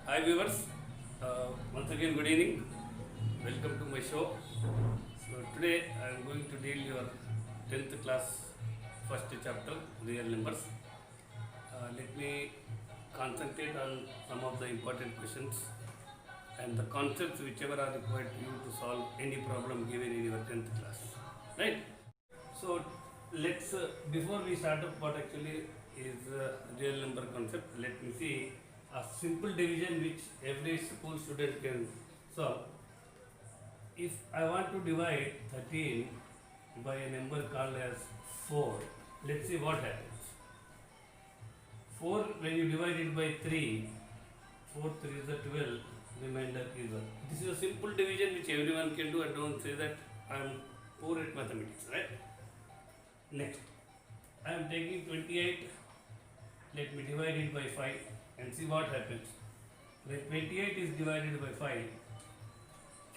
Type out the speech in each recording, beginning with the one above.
Hi viewers, once again good evening. Welcome to my show. So today I am going to deal your 10th class first chapter real numbers. Let me concentrate on some of the important questions and the concepts whichever are required to you to solve any problem given in your 10th class. Right? So let's before we start up what actually is real number concept, let me see a simple division which every school student can solve. If I want to divide 13 by a number called as 4, let's see what happens. 4 when you divide it by 3, 4 3 is a 12, remainder is 1. This is a simple division which everyone can do, and don't say that I am poor at mathematics, right? Next, I am taking 28, let me divide it by 5 and see what happens. When 28 is divided by 5,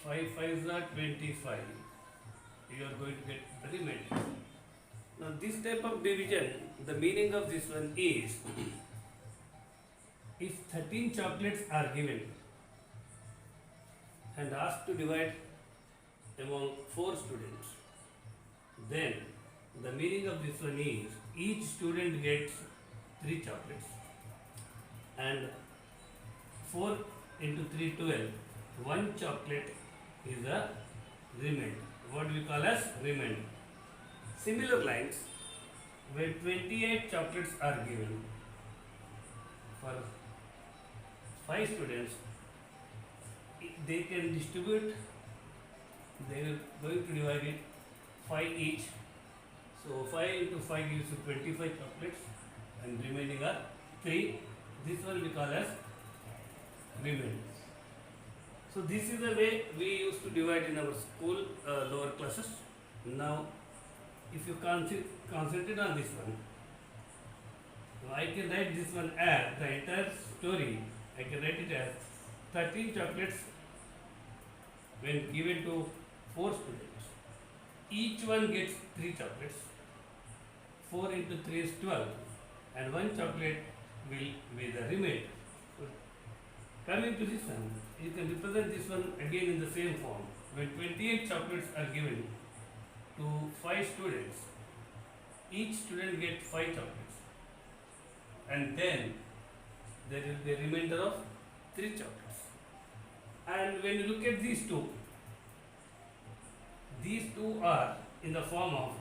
5 5s are 25, you are going to get the remainder. Now this type of division, the meaning of this one is, if 13 chocolates are given and asked to divide among 4 students, then the meaning of this one is each student gets 3 chocolates and 4 into 3 12. 1 chocolate is a remainder. What we call as remainder. Similar lines, when 28 chocolates are given for 5 students, they can distribute, they are going to divide it 5 each. So 5 into 5 gives you 25 chocolates and remaining are 3. This one we call as remainder. So this is the way we used to divide in our school lower classes. Now if you concentrate on this one, I can write this one as the entire story. I can write it as 13 chocolates when given to 4 students. Each one gets 3 chocolates. 4 into 3 is 12 and 1 chocolate will be the remainder. So, coming to this one, you can represent this one again in the same form. When 28 chocolates are given to 5 students, each student gets 5 chocolates and then there will be a remainder of 3 chocolates. And when you look at these two are in the form of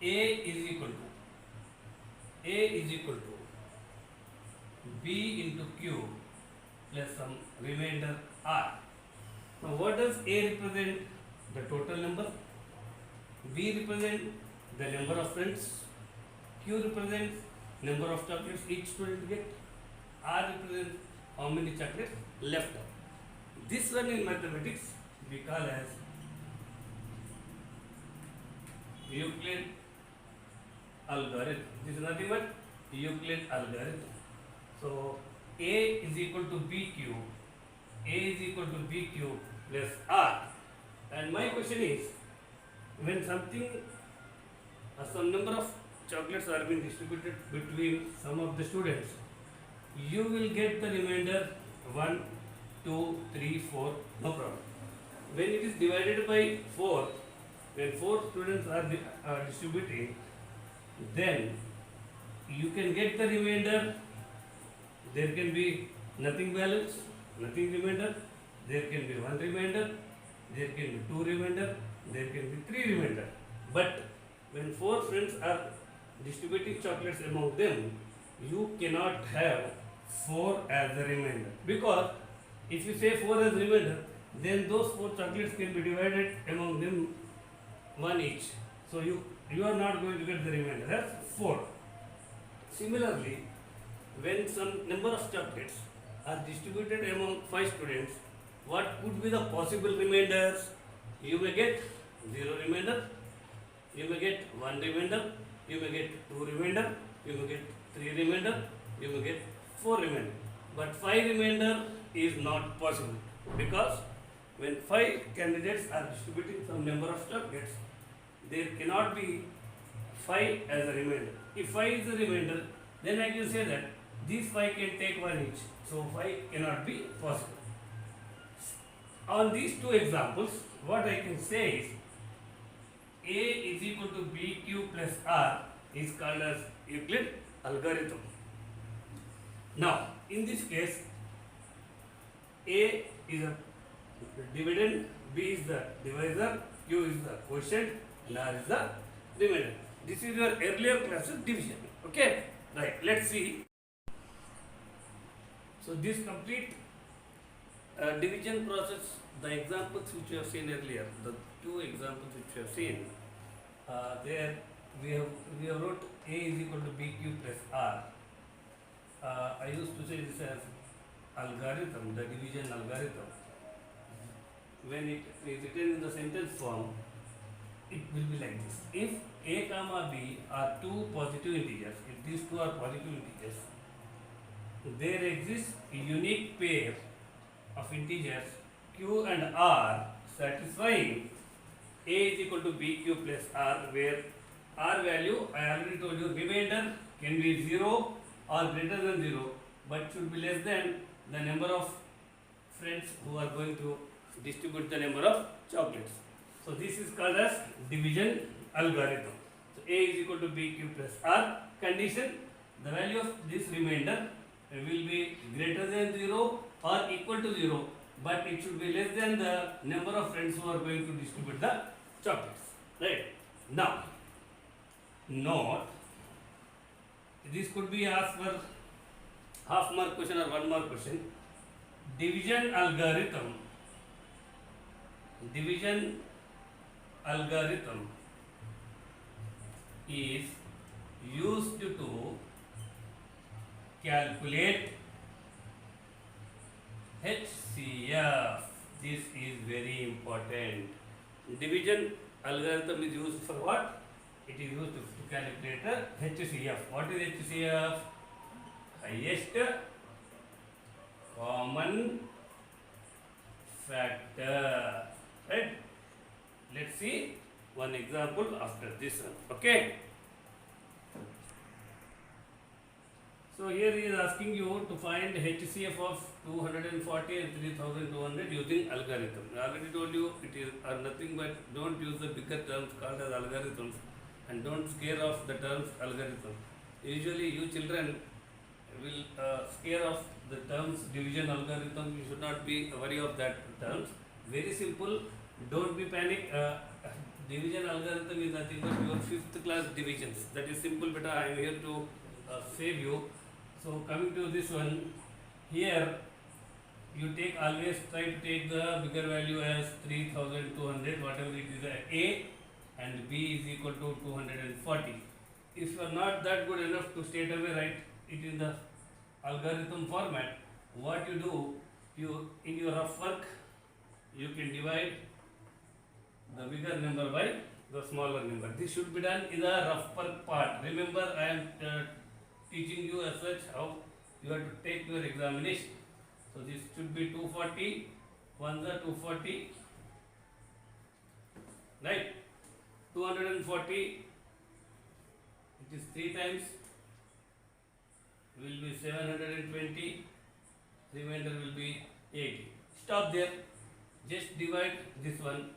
A is equal to B into Q plus some remainder R. Now what does A represent? The total number. B represent the number of friends. Q represents number of chocolates each student get. R represents how many chocolates left out. This one in mathematics we call as Euclid algorithm. This is nothing but Euclid algorithm. So A is equal to BQ. A is equal to BQ plus R. And my question is, when something, some number of chocolates are being distributed between some of the students, you will get the remainder 1, 2, 3, 4, no problem. When it is divided by 4, when 4 students are distributing, then you can get the remainder. There can be nothing balance, nothing remainder. There can be 1 remainder. There can be 2 remainder. There can be 3 remainder. But when 4 friends are distributing chocolates among them, you cannot have 4 as a remainder, because if you say 4 as remainder, then those 4 chocolates can be divided among them 1 each. So you are not going to get the remainder. That's 4. Similarly, when some number of chocolates are distributed among 5 students, what could be the possible remainders? You may get 0 remainder, you may get 1 remainder, you may get 2 remainder, you may get 3 remainder, you may get 4 remainder. But 5 remainder is not possible, because when 5 candidates are distributing some number of chocolates, there cannot be 5 as a remainder. If 5 is a remainder, then I can say that These 5 can take 1 each. So 5 cannot be possible. On these two examples, what I can say is A is equal to BQ plus R is called as Euclid algorithm. Now, in this case, A is a dividend, B is the divisor, Q is the quotient, and R is the remainder. This is your earlier classes division. Okay, right. Let's see. So this complete division process, the examples which you have seen earlier, the two examples which you have seen, there we have wrote A is equal to BQ plus R. I used to say this as algorithm, the division algorithm. When it is written in the sentence form, it will be like this. If A comma B are two positive integers, if these two are positive integers, there exists a unique pair of integers Q and R satisfying A is equal to BQ plus R, where R value, I already told you, remainder can be 0 or greater than 0, but should be less than the number of friends who are going to distribute the number of chocolates. So this is called as division algorithm. So A is equal to BQ plus R. Condition, the value of this remainder will be greater than 0 or equal to 0, but it should be less than the number of friends who are going to distribute the chocolates. Right? Now, note, this could be asked for half mark question or 1 mark question. Division algorithm is used to calculate HCF. This is very important. Division algorithm is used for what? It is used to calculate HCF. What is HCF? Highest common factor. Right? Let's see one example after this one. Okay. So here he is asking you to find HCF of 240 and 3200 using algorithm. I already told you it are nothing but don't use the bigger terms called as algorithms, and don't scare off the terms algorithm. Usually you children will scare off the terms division algorithm. You should not be worry of that terms. Very simple. Don't be panic. Division algorithm is nothing but your 5th class divisions. That is simple, beta. I am here to save you. So coming to this one, here you take, always try to take the bigger value as 3200, whatever it is A, and B is equal to 240. If you are not that good enough to straight away write it in the algorithm format, what you do, you in your rough work, you can divide the bigger number by the smaller number. This should be done in the rough work part. Remember, I am teaching you as such how you have to take your examination. So this should be 240, 1 the 240, right? 240, it is 3 times, will be 720, remainder will be 80. Stop there, just divide this one.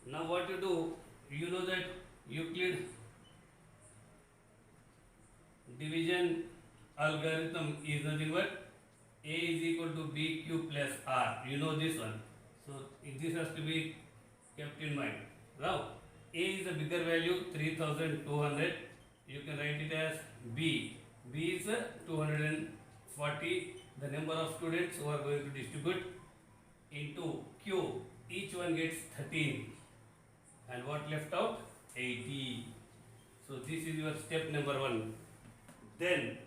Now what you do, you know that Euclid division algorithm is nothing but A is equal to BQ plus R. You know this one. So this has to be kept in mind. Now A is a bigger value 3200. You can write it as B. B is 240. The number of students who are going to distribute into Q. Each one gets 13. And what left out? 80. So this is your step number 1. Then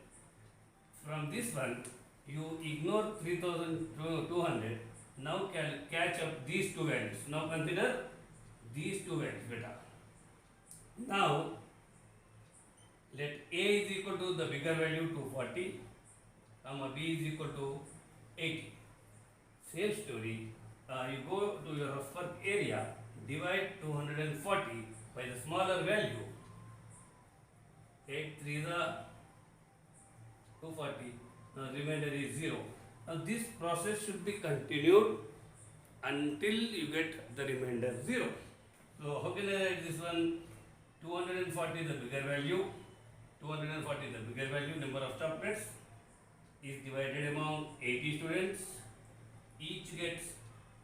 from this one you ignore 3200. Now catch up these two values. Now consider these two values, beta. Now let A is equal to the bigger value 240, comma B is equal to 80. Same story. You go to your rough work area, divide 240 by the smaller value. 8 3 the 240. remainder is 0. Now this process should be continued until you get the remainder 0. So how can I write this one? 240 is the bigger value. 240 is the bigger value. Number of chocolates is divided among 80 students. Each gets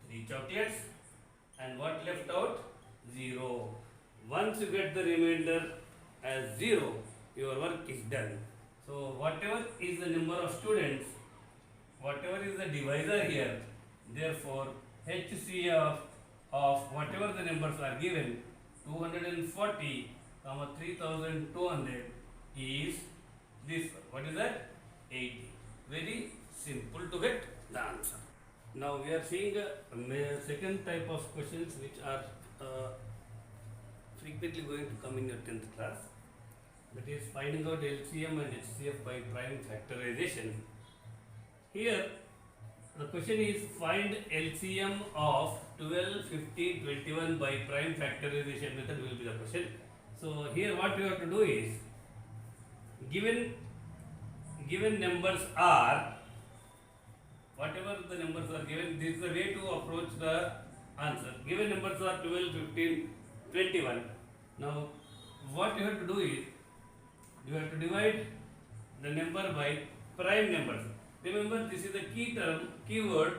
3 chocolates. And what left out? 0. Once you get the remainder as 0, your work is done. So whatever is the number of students, whatever is the divisor here, therefore HCF of whatever the numbers are given, 240, 3200 is this. What is that? 80. Very simple to get the answer. Now we are seeing a second type of questions which are frequently going to come in your 10th class. That is finding out LCM and HCF by prime factorization. Here the question is find LCM of 12, 15, 21 by prime factorization method will be the question. So here what you have to do is given numbers are, whatever the numbers are given, this is the way to approach the answer. Given numbers are 12, 15, 21. Now what you have to do is you have to divide the number by prime numbers. Remember, this is the key term, keyword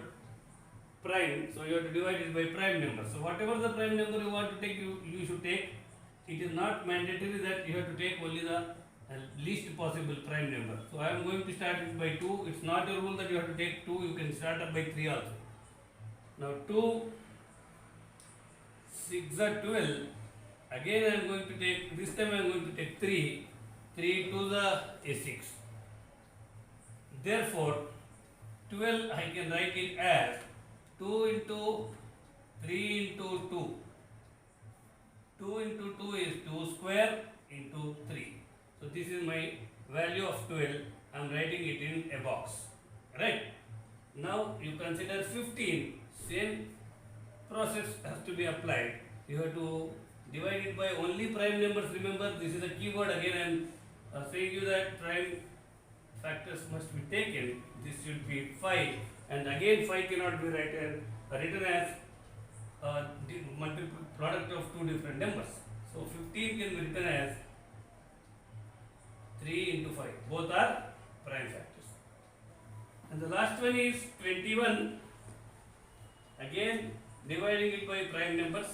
prime. So you have to divide it by prime number. So whatever the prime number you want to take, you should take. It is not mandatory that you have to take only the least possible prime number. So I am going to start it by 2. It's not a rule that you have to take 2. You can start up by 3 also. Now 2, 6 are 12. Again I am going to take, this time I am going to take 3. 3 to the is 6. Therefore 12 I can write it as 2 into 3 into 2. 2 into 2 is 2 square into 3. So this is my value of 12. I am writing it in a box. Right? Now you consider 15. Same process has to be applied. You have to divide it by only prime numbers. Remember, this is a keyword. Again I am saying you that prime factors must be taken. This should be 5. And again 5 cannot be written as multiple product of two different numbers. So 15 can be written as 3 into 5. Both are prime factors. And the last one is 21. Again dividing it by prime numbers.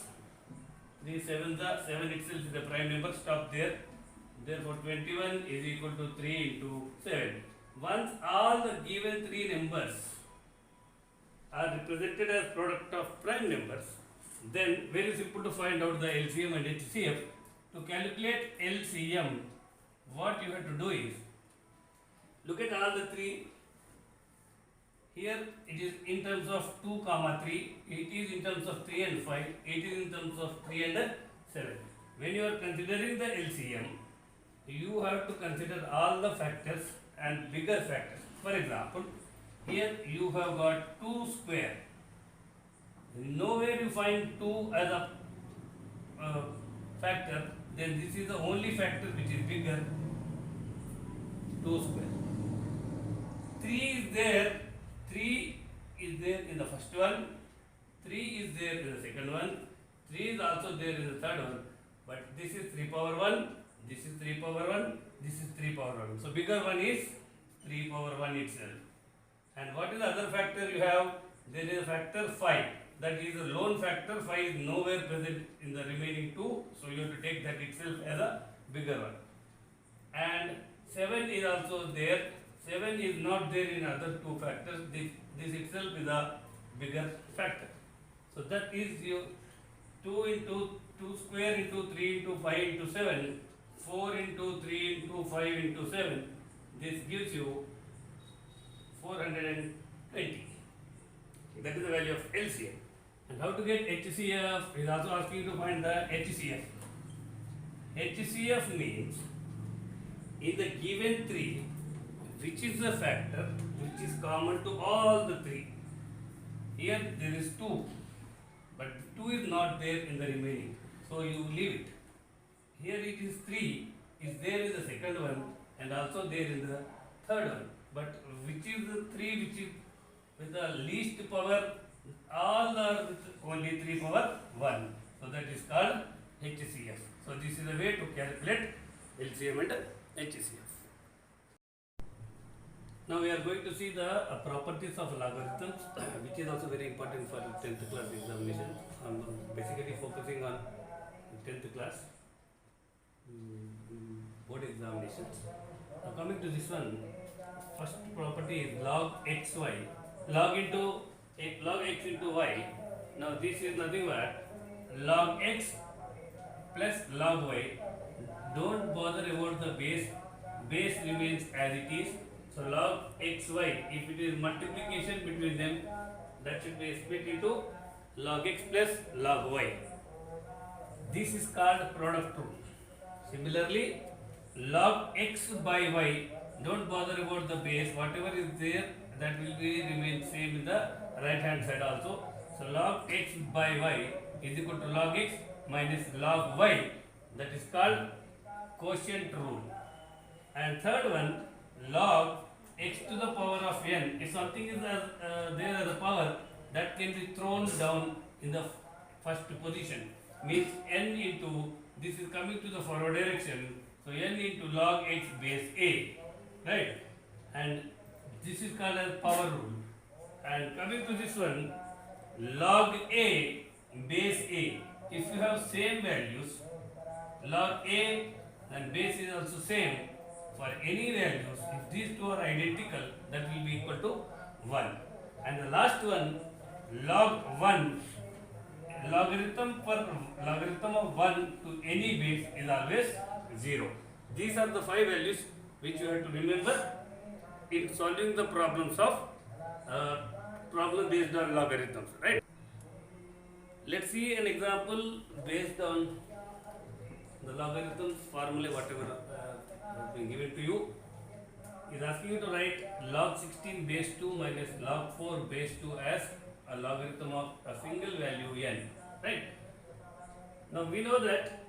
3 7s are 7 itself is the prime number. Stop there. Therefore 21 is equal to 3 into 7. Once all the given 3 numbers are represented as product of prime numbers, then very simple to find out the LCM and HCF. To calculate LCM, what you have to do is look at all the 3. Here it is in terms of 2, 3. It is in terms of 3 and 5. It is in terms of 3 and 7. When you are considering the LCM, you have to consider all the factors and bigger factors. For example, here you have got 2 square. Nowhere you find 2 as a factor, then this is the only factor which is bigger, 2 square. 3 is there. 3 is there in the first one. 3 is there in the second one. 3 is also there in the third one. But this is 3 power 1. This is 3 power 1, this is 3 power 1. So bigger one is 3 power 1 itself. And what is the other factor you have? There is a factor 5. That is a lone factor. 5 is nowhere present in the remaining 2. So you have to take that itself as a bigger one. And 7 is also there. 7 is not there in other 2 factors. This itself is a bigger factor. So that is your 2 into 2 square into 3 into 5 into 7. 4 into 3 into 5 into 7, this gives you 420. That is the value of LCM. And how to get HCF? He is also asking you to find the HCF. HCF means in the given 3, which is the factor which is common to all the 3. Here there is 2, but 2 is not there in the remaining. So you leave it. Here it is 3 is there in the second one and also there in the third one. but which is the 3 which is with the least power? All are with only 3 power 1. So that is called HCF. So this is the way to calculate LCM and HCF. Now we are going to see the properties of logarithms, which is also very important for 10th class examination. I am basically focusing on 10th class board examination. Now coming to this one, first property is log xy, log x into y. Now this is nothing but log x plus log y. Don't bother about the base remains as it is. So log xy, if it is multiplication between them, that should be split into log x plus log y. This is called product rule. Similarly, log x by y, don't bother about the base, whatever is there that will be remain same in the right hand side also. So log x by y is equal to log x minus log y, that is called quotient rule. And third one, log x to the power of n, if something is there as a power, that can be thrown down in the first position, means n into, this is coming to the forward direction, so n into log x base a, right? And this is called as power rule. And coming to this one, log a base a, if you have same values, log a and base is also same for any values, if these two are identical, that will be equal to 1. And the last one, log 1, logarithm of 1 to any base is always 0. These are the 5 values which you have to remember in solving the problems of problem based on logarithms, right? Let's see an example based on the logarithms formula, whatever has been given to you. Is asking you to write log 16 base 2 minus log 4 base 2 as a logarithm of a single value n, right? Now we know that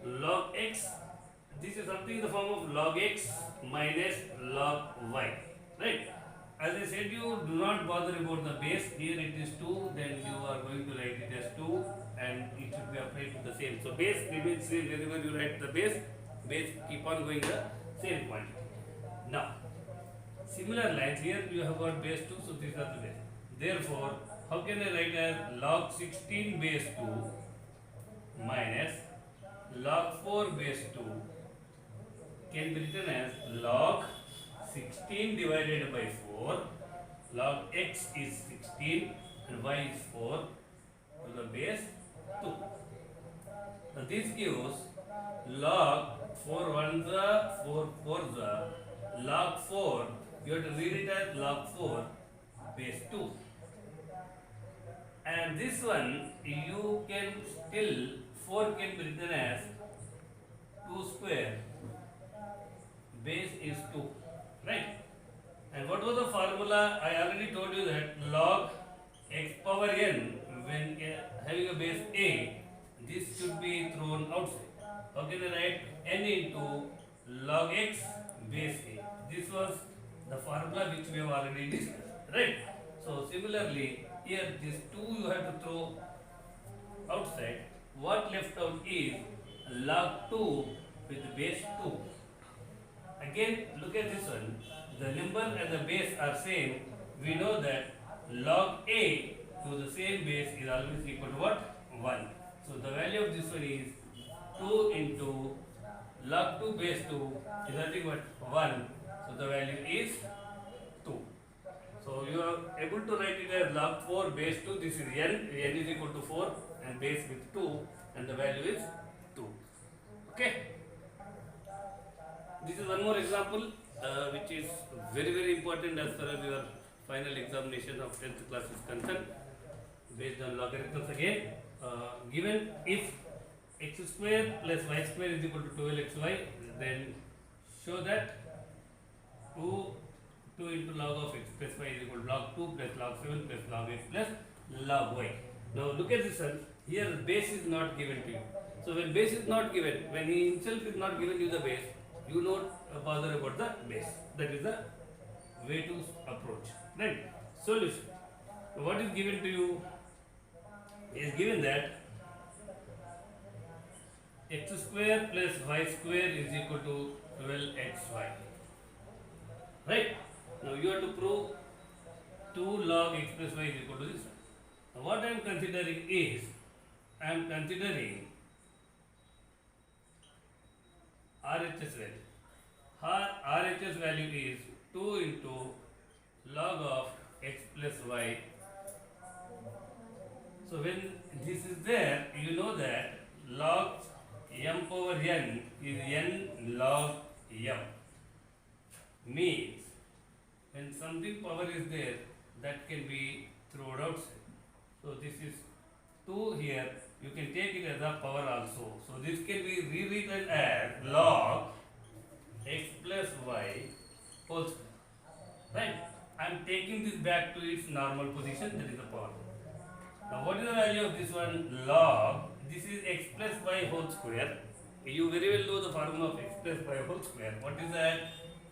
log x, this is something in the form of log x minus log y, right? As I said, you do not bother about the base. Here it is 2, then you are going to write it as 2 and it should be applied to the same. So base remains same whenever you write the base keep on going the same quantity. Now, similar lines, here you have got base 2, so these are the base. Therefore, how can I write as log 16 base 2 minus log 4 base 2 can be written as log 16 divided by 4, log x is 16 and y is 4 to the base 2. Now this gives log 4 1 the 4 4 the log 4, you have to read it as log 4 base 2. And this one you can still, 4 can be written as 2 square base is 2, right? And what was the formula? I already told you that log x power n, when having a base a, this should be thrown outside. How can I write n into log x base a? This was the formula which we have already discussed, right? So similarly, here this 2 you have to throw outside. What left out is log 2 with base 2. Again, look at this one. The number and the base are same. We know that log a to the same base is always equal to what? 1. So the value of this one is 2 into log 2 base 2 is nothing but 1. So the value is 2. So you are able to write it as log 4 base 2. This is n. N is equal to 4 and base with 2 and the value is 2. Okay. This is one more example which is very important as far as your final examination of 10th class is concerned, based on logarithms again. Given if x square plus y square is equal to 12xy, then show that 2 into log of x plus y is equal to log 2 plus log 7 plus log x plus log y. Now look at this one. Here base is not given to you. So when base is not given, when he himself is not given you the base, you don't bother about the base. That is the way to approach. Right? Solution. So what is given to you? Is given that x square plus y square is equal to 12xy. Right? Now you have to prove 2 log x plus y is equal to this one. Now what I am considering is, I am considering RHS value. RHS value is 2 into log of x plus y. So when this is there, you know that log m power n is n log m. Means when something power is there, that can be thrown outside. So this is 2 here, you can take it as a power also. So this can be rewritten as log x plus y whole square. Right? I am taking this back to its normal position, that is the power. Now what is the value of this one? Log, this is x plus y whole square. You very well know the formula of x plus y whole square. What is that?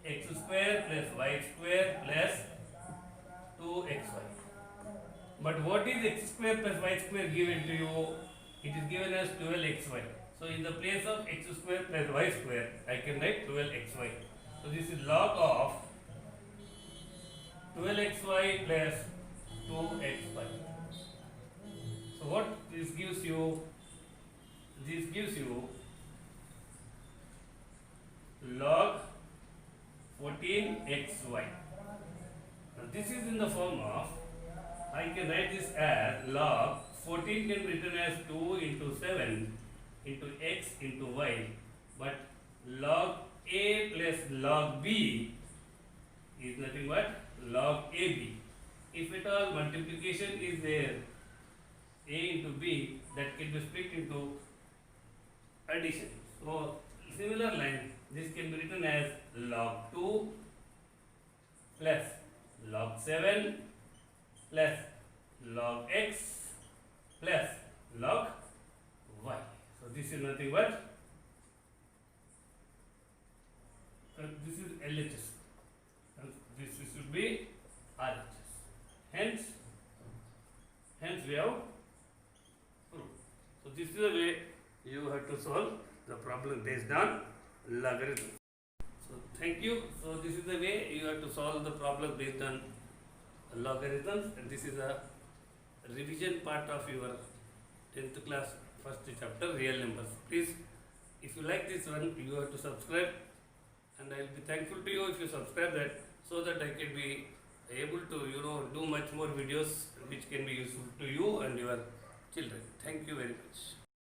X square plus y square plus 2xy. But what is x square plus y square given to you? It is given as 12xy. So in the place of x square plus y square, I can write 12xy. So this is log of 12xy plus 2xy. So what this gives you? This gives you log 14xy. Now this is in the form of, I can write this as log 14 can be written as 2 into 7 into x into y, but log a plus log b is nothing but log ab. If at all multiplication is there, a into b, that can be split into addition. So similar line, this can be written as log 2 plus log 7 plus log x plus log y. So this is nothing but this is LHS and this should be RHS. Hence we have proved. So this is the way you have to solve the problem based on logarithm. So thank you. So this is the way you have to solve the problem based on logarithms, and this is a revision part of your 10th class first chapter, real numbers. Please, if you like this one, you have to subscribe, and I will be thankful to you if you subscribe that, so that I can be able to do much more videos which can be useful to you and your children. Thank you very much.